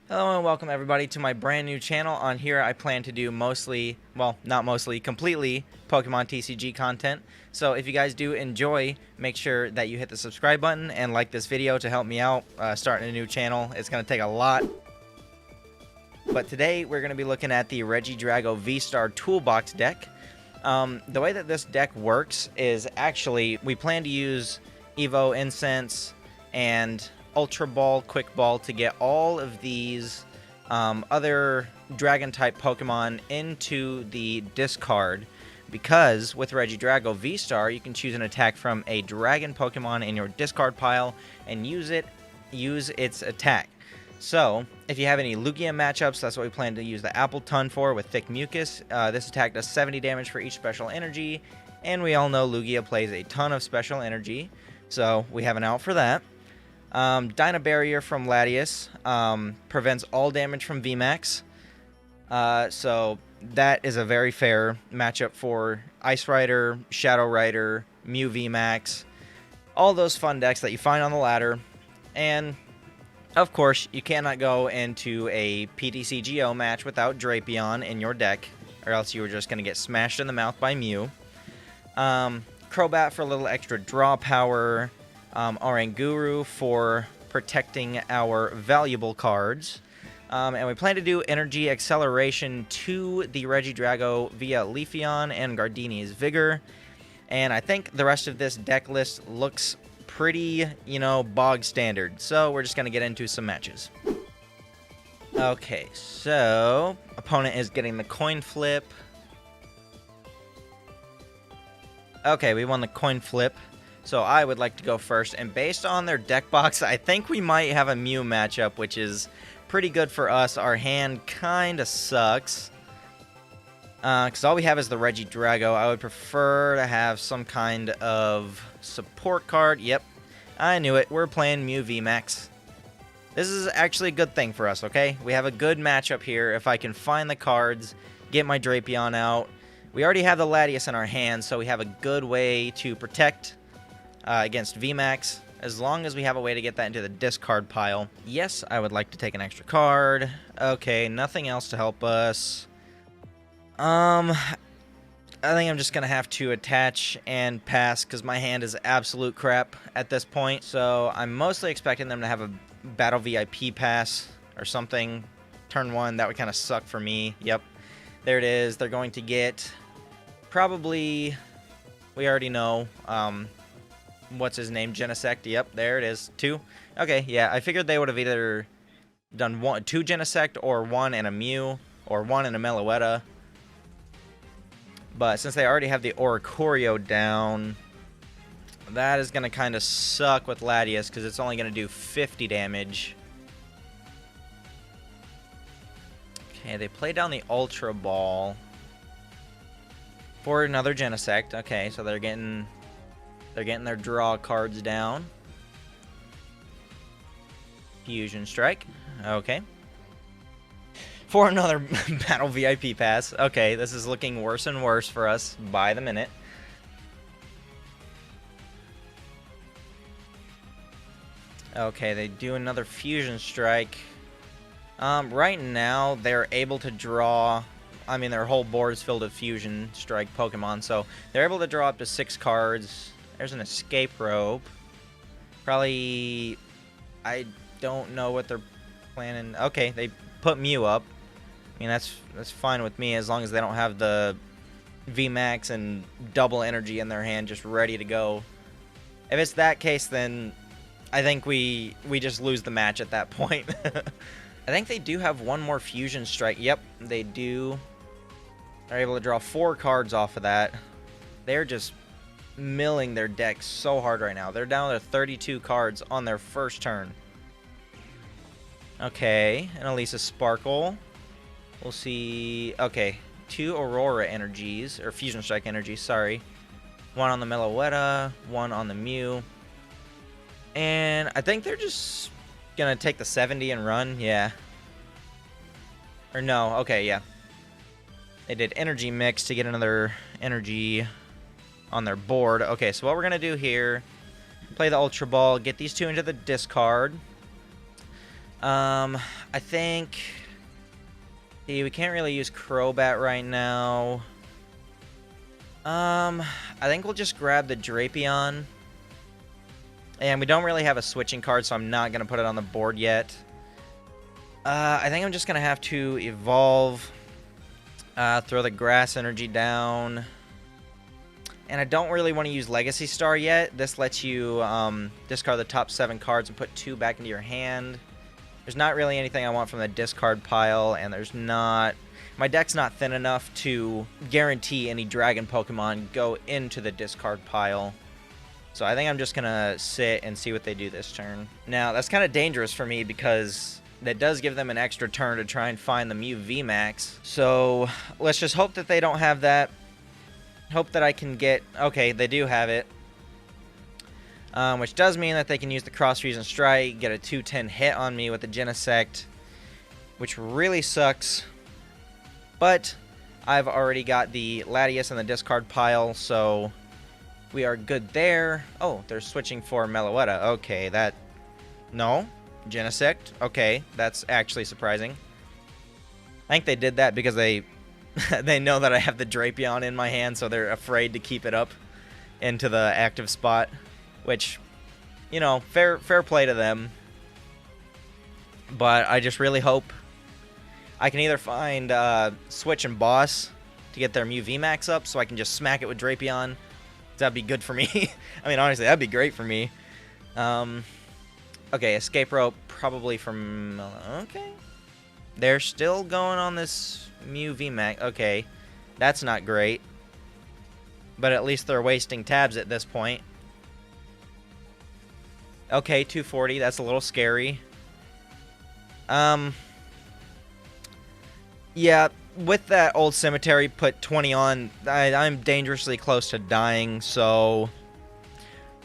Hello and welcome everybody to my brand new channel. On here I plan to do mostly, well, not mostly, completely Pokemon TCG content. So if you guys do enjoy, make sure that you hit the subscribe button and like this video to help me out starting a new channel. It's going to take a lot. But today we're going to be looking at the Regidrago VSTAR Toolbox deck. The way that this deck works is actually we plan to use Evo Incense and Ultra Ball, Quick Ball to get all of these other Dragon-type Pokemon into the discard, because with Regidrago VSTAR, you can choose an attack from a Dragon Pokemon in your discard pile and use its attack. So, if you have any Lugia matchups, that's what we plan to use the Appletun for with Thick Mucus. This attack does 70 damage for each special energy, and we all know Lugia plays a ton of special energy, so we have an out for that. Dyna Barrier from Latias prevents all damage from VMAX, so that is a very fair matchup for Ice Rider, Shadow Rider, Mew VMAX, all those fun decks that you find on the ladder. And of course, you cannot go into a PTCGO match without Drapion in your deck, or else you were just going to get smashed in the mouth by Mew. Crobat for a little extra draw power. Oranguru for protecting our valuable cards. And we plan to do Energy Acceleration to the Regidrago via Leafeon and Gardenia's Vigor. And I think the rest of this deck list looks pretty, bog standard. So we're just going to get into some matches. Okay, so opponent is getting the coin flip. Okay, we won the coin flip. So I would like to go first, and based on their deck box, I think we might have a Mew matchup, which is pretty good for us. Our hand kind of sucks, because all we have is the Regidrago. I would prefer to have some kind of support card. Yep, I knew it. We're playing Mew VMAX. This is actually a good thing for us, okay? We have a good matchup here. If I can find the cards, get my Drapion out. We already have the Latias in our hands, so we have a good way to protect against VMAX, as long as we have a way to get that into the discard pile. Yes, I would like to take an extra card. Okay, nothing else to help us. I think I'm just gonna have to attach and pass, because my hand is absolute crap at this point. So I'm mostly expecting them to have a Battle VIP Pass or something. Turn 1, that would kind of suck for me. Yep, there it is. They're going to get probably, we already know, what's his name? Genesect. Yep, there it is. 2. Okay, yeah, I figured they would have either done 2 Genesect or 1 and a Mew, or 1 and a Meloetta. But since they already have the Oranguru down, that is going to kind of suck with Latias, because it's only going to do 50 damage. Okay, they play down the Ultra Ball for another Genesect. Okay, so they're getting their draw cards down. Fusion Strike. Okay. For another Battle VIP Pass. Okay, this is looking worse and worse for us by the minute. Okay, they do another Fusion Strike. Right now, they're able to draw... I mean, their whole board is filled with Fusion Strike Pokemon, so they're able to draw up to 6 cards. There's an Escape Rope. Probably, I don't know what they're planning. Okay, they put Mew up. I mean, that's fine with me, as long as they don't have the VMAX and double energy in their hand just ready to go. If it's that case, then I think we just lose the match at that point. I think they do have one more Fusion Strike. Yep, they do. They're able to draw 4 cards off of that. They're just milling their deck so hard right now. They're down to 32 cards on their first turn. Okay, and Elisa Sparkle. We'll see. Okay, 2 Aurora energies, or Fusion Strike energies, sorry. 1 on the Meloetta, 1 on the Mew. And I think they're just gonna take the 70 and run, yeah. Or no, okay, yeah. They did Energy Mix to get another energy on their board. Okay, so what we're going to do here, play the Ultra Ball, get these 2 into the discard. I think... See, we can't really use Crobat right now. I think we'll just grab the Drapion. And we don't really have a switching card, so I'm not going to put it on the board yet. I think I'm just going to have to evolve. Throw the Grass Energy down. And I don't really want to use Legacy Star yet. This lets you discard the top 7 cards and put 2 back into your hand. There's not really anything I want from the discard pile, and there's not... My deck's not thin enough to guarantee any Dragon Pokemon go into the discard pile. So I think I'm just going to sit and see what they do this turn. Now, that's kind of dangerous for me because that does give them an extra turn to try and find the Mew VMAX. So let's just hope that they don't have that. Hope that I can get... Okay, they do have it. Which does mean that they can use the Cross Fusion Strike, get a 210 hit on me with the Genesect, which really sucks. But I've already got the Latias in the discard pile, so we are good there. Oh, they're switching for Meloetta. Okay, that... No. Genesect. Okay, that's actually surprising. I think they did that because they they know that I have the Drapion in my hand, so they're afraid to keep it up into the active spot. Which, you know, fair play to them. But I just really hope I can either find Switch and Boss to get their Mew VMAX up so I can just smack it with Drapion. That'd be good for me. I mean, honestly, that'd be great for me. Okay, Escape Rope probably from... Okay. They're still going on this Mew VMAX. Okay, that's not great. But at least they're wasting tabs at this point. Okay, 240. That's a little scary. Yeah, with that old cemetery, put 20 on. I'm dangerously close to dying, so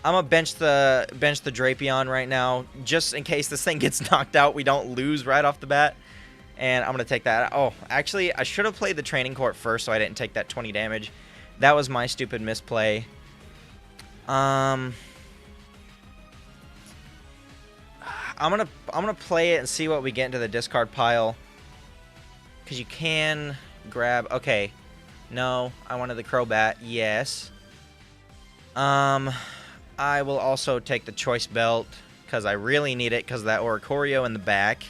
I'm gonna bench the Drapion right now, just in case this thing gets knocked out. We don't lose right off the bat, and I'm gonna take that. Oh, actually, I should have played the Training Court first, so I didn't take that 20 damage. That was my stupid misplay. I'm gonna play it and see what we get into the discard pile. Cause you can grab... Okay. No, I wanted the Crobat. Yes. I will also take the Choice Belt because I really need it because of that Oranguru in the back.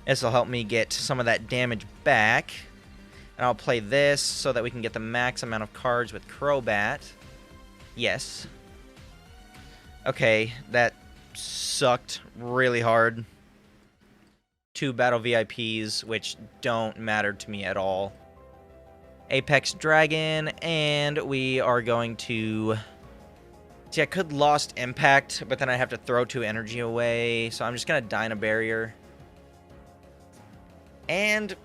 This will help me get some of that damage back. And I'll play this so that we can get the max amount of cards with Crobat. Yes. Okay, that sucked really hard. 2 Battle VIPs, which don't matter to me at all. Apex Dragon, and we are going to... See, I could Lost Impact, but then I have to throw 2 energy away, so I'm just going to Dyna Barrier. And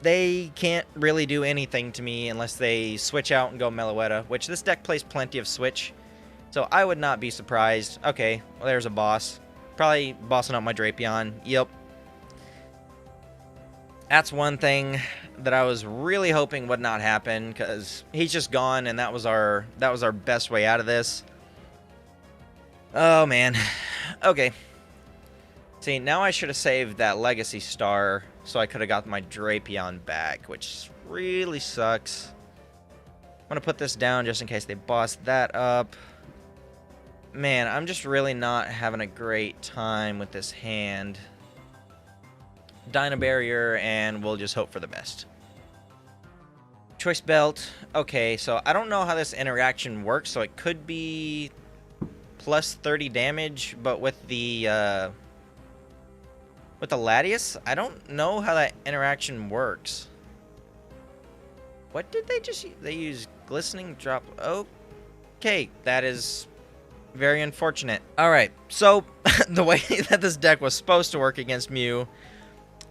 they can't really do anything to me unless they switch out and go Meloetta, which this deck plays plenty of Switch, so I would not be surprised. Okay, well, there's a boss. Probably bossing up my Drapion. Yep. That's one thing that I was really hoping would not happen, because he's just gone, and that was our best way out of this. Oh, man. Okay. See, now I should have saved that Legacy Star, so I could have got my Drapion back, which really sucks. I'm going to put this down just in case they boss that up. Man, I'm just really not having a great time with this hand. Dyna Barrier, and we'll just hope for the best. Choice Belt. Okay, so I don't know how this interaction works, so it could be plus 30 damage, but with the Latias, I don't know how that interaction works. What did they just use? They use Glistening Drop. Okay, that is very unfortunate. Alright, so the way that this deck was supposed to work against Mew,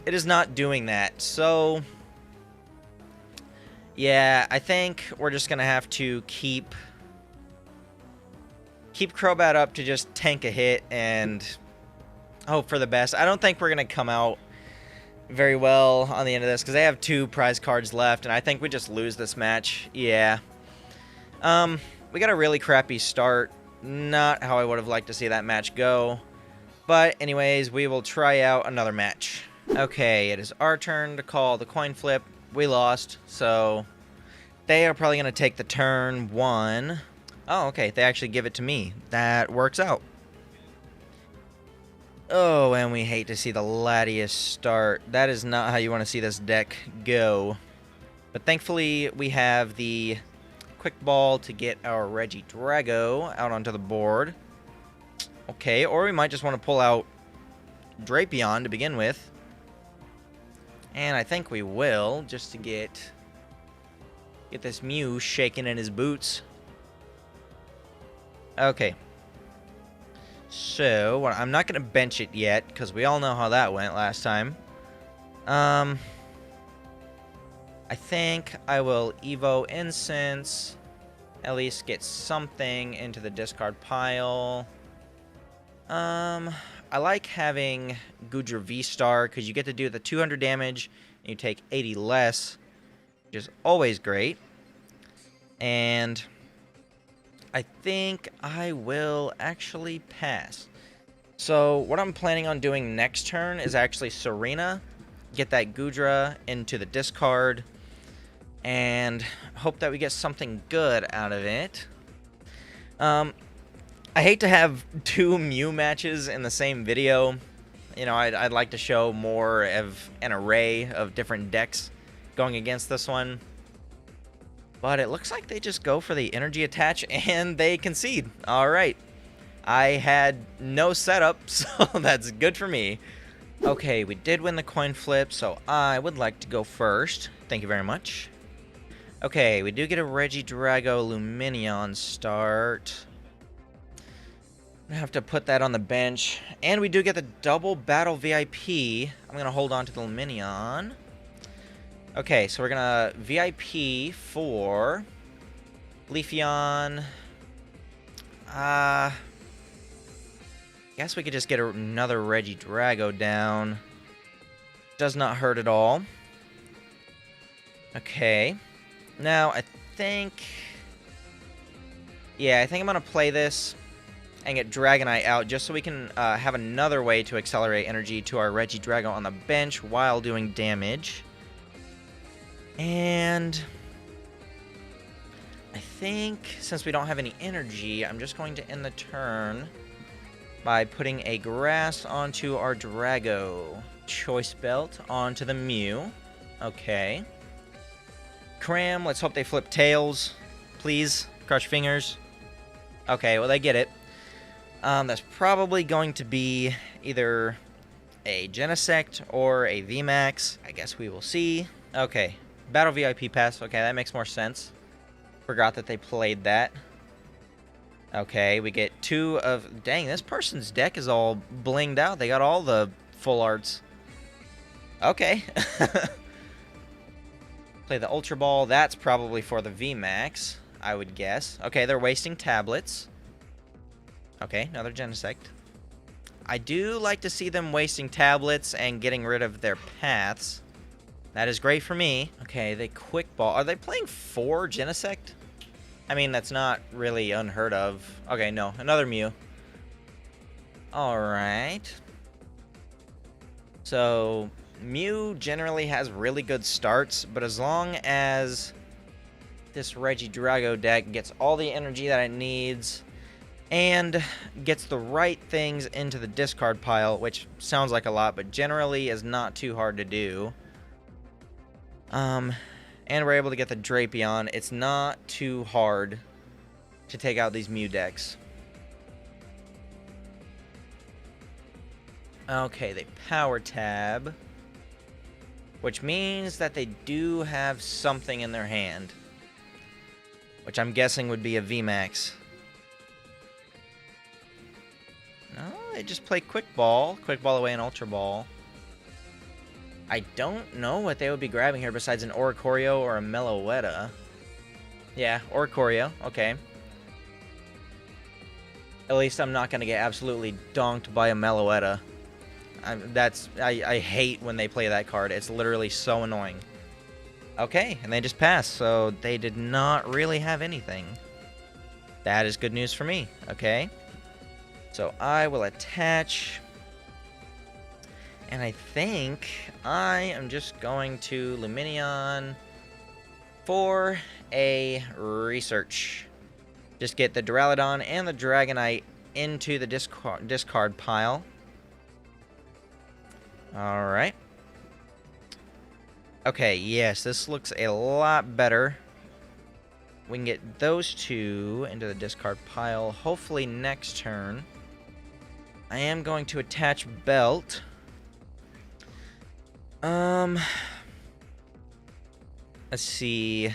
it is not doing that. So yeah, I think we're just gonna have to keep Crobat up to just tank a hit and hope for the best. I don't think we're gonna come out very well on the end of this because they have 2 prize cards left, and I think we just lose this match. Yeah. We got a really crappy start. Not how I would have liked to see that match go. But anyways, we will try out another match. Okay, it is our turn to call the coin flip. We lost, so they are probably going to take the turn 1. Oh, okay, they actually give it to me. That works out. Oh, and we hate to see the Latias start. That is not how you want to see this deck go. But thankfully, we have the quick ball to get our Regidrago out onto the board. Okay, or we might just want to pull out Drapion to begin with. And I think we will, just to get this Mew shaking in his boots. Okay. So, I'm not going to bench it yet, because we all know how that went last time. I think I will Evo Incense, at least get something into the discard pile. I like having Goodra VSTAR, because you get to do the 200 damage, and you take 80 less, which is always great. And I think I will actually pass. So what I'm planning on doing next turn is actually Serena, get that Goodra into the discard, and hope that we get something good out of it. I hate to have 2 Mew matches in the same video. You know, I'd like to show more of an array of different decks going against this one. But it looks like they just go for the energy attach and they concede. Alright. I had no setup, so that's good for me. Okay, we did win the coin flip, so I would like to go first. Thank you very much. Okay, we do get a Regidrago Lumineon start. I have to put that on the bench. And we do get the double Battle VIP. I'm going to hold on to the Lumineon. Okay, so we're going to VIP for Leafeon. Guess we could just get another Regidrago down. Does not hurt at all. Okay. Now, I think... yeah, I think I'm going to play this and get Dragonite out just so we can have another way to accelerate energy to our Regidrago on the bench while doing damage. And I think since we don't have any energy, I'm just going to end the turn by putting a grass onto our Drago. Choice Belt onto the Mew. Okay. Cram, let's hope they flip tails. Please, crush fingers. Okay, well they get it. That's probably going to be either a Genesect or a VMAX. I guess we will see. Okay, Battle VIP Pass. Okay, that makes more sense. Forgot that they played that. Okay, we get 2 of... dang, this person's deck is all blinged out. They got all the full arts. Okay. Play the Ultra Ball. That's probably for the VMAX, I would guess. Okay, they're wasting tablets. Okay, another Genesect. I do like to see them wasting tablets and getting rid of their paths. That is great for me. Okay, they quick ball. Are they playing 4 Genesect? I mean, that's not really unheard of. Okay, no, another Mew. Alright. So, Mew generally has really good starts, but as long as this Regidrago deck gets all the energy that it needs and gets the right things into the discard pile, which sounds like a lot, but generally is not too hard to do. And we're able to get the Drapion. It's not too hard to take out these Mew decks. Okay, they power tab, which means that they do have something in their hand, which I'm guessing would be a VMAX. No, they just play Quick Ball away an Ultra Ball. I don't know what they would be grabbing here besides an Oranguru or a Meloetta. Yeah, Oranguru, okay. At least I'm not going to get absolutely donked by a Meloetta. I hate when they play that card. It's literally so annoying. Okay, and they just passed, so they did not really have anything. That is good news for me, okay? So I will attach And I think I am just going to Lumineon for a research. Just get the Duraludon and the Dragonite into the discard pile. Alright. Okay, yes, this looks a lot better. We can get those two into the discard pile, hopefully next turn. I am going to attach Belt. Let's see.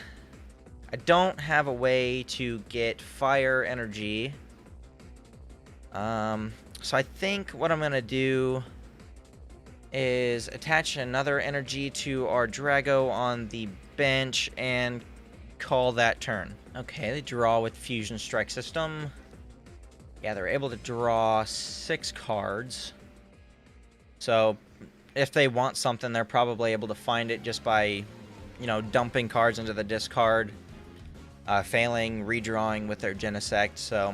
I don't have a way to get fire energy. So I think what I'm gonna do is attach another energy to our Drago on the bench and call that turn. Okay, they draw with Fusion Strike System. Yeah, they're able to draw 6 cards. So if they want something, they're probably able to find it just by, you know, dumping cards into the discard, failing, redrawing with their Genesect. So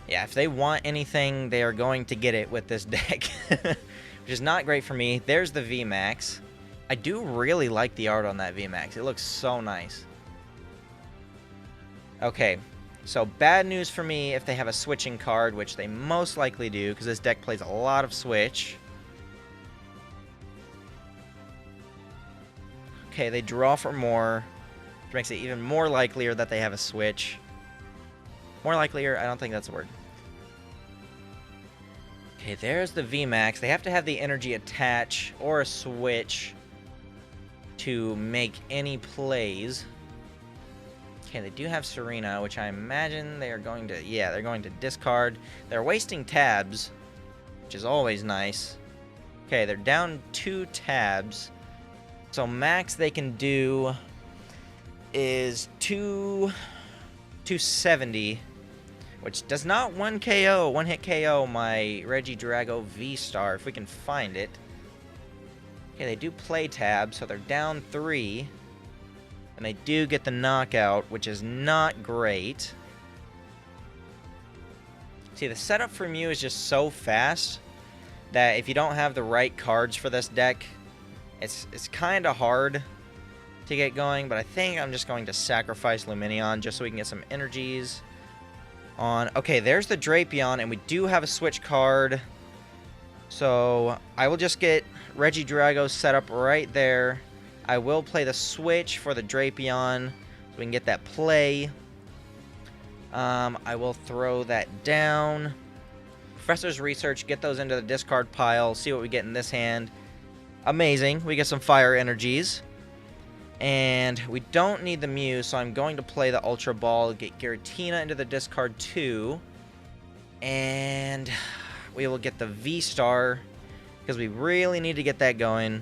yeah, if they want anything, they are going to get it with this deck. Which is not great for me. There's the VMAX. I do really like the art on that VMAX. It looks so nice. Okay, so bad news for me if they have a switching card, which they most likely do, because this deck plays a lot of switch. Okay, they draw for more, which makes it even more likelier that they have a switch. More likelier? I don't think that's a word. Okay, there's the VMAX. They have to have the energy attach or a switch to make any plays. Okay, they do have Serena, which I imagine they are going to... Yeah, they're going to discard. They're wasting tabs, which is always nice. Okay, they're down 2 tabs. So max they can do is 270. Which does not one-hit KO my Regidrago VSTAR, if we can find it. Okay, they do play tab, so they're down 3. And they do get the knockout, which is not great. See, the setup for Mew is just so fast that if you don't have the right cards for this deck, it's kind of hard to get going. But I think I'm just going to sacrifice Lumineon just so we can get some energies on. Okay, there's the Drapion, and we do have a switch card. So I will just get Regidrago set up right there. I will play the switch for the Drapion so we can get that play. I will throw that down. Professor's Research, get those into the discard pile, see what we get in this hand. Amazing, we get some fire energies. And we don't need the Mew, so I'm going to play the Ultra Ball, get Giratina into the discard too. And we will get the V-Star, because we really need to get that going.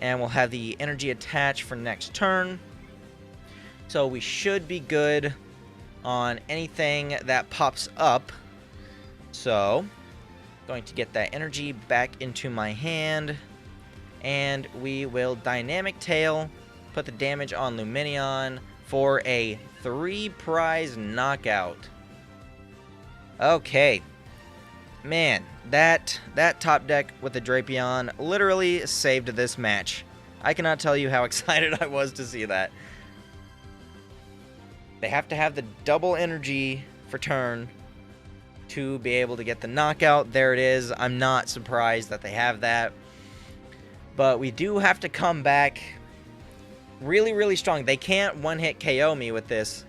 And we'll have the energy attached for next turn. So we should be good on anything that pops up. So, going to get that energy back into my hand. And we will Dynamic Tail, put the damage on Lumineon for a 3-prize knockout. Okay. Man, that top deck with the Drapion literally saved this match. I cannot tell you how excited I was to see that. They have to have the double energy for turn to be able to get the knockout. There it is. I'm not surprised that they have that. But we do have to come back really, really strong. They can't one-hit KO me with this.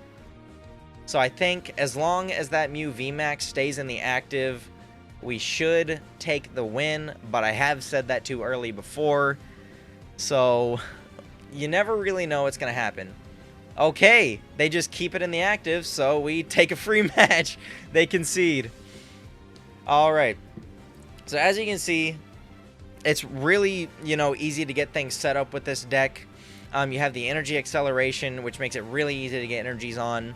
So I think as long as that Mew VMAX stays in the active, we should take the win. But I have said that too early before. So you never really know what's going to happen. Okay, they just keep it in the active, so we take a free match. They concede. Alright. So as you can see, it's really, easy to get things set up with this deck. You have the energy acceleration, which makes it really easy to get energies on.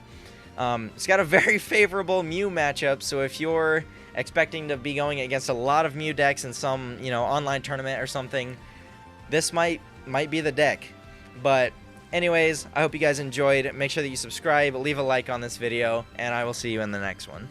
It's got a very favorable Mew matchup, so if you're expecting to be going against a lot of Mew decks in some, online tournament or something, this might be the deck. But anyways, I hope you guys enjoyed. Make sure that you subscribe, leave a like on this video, and I will see you in the next one.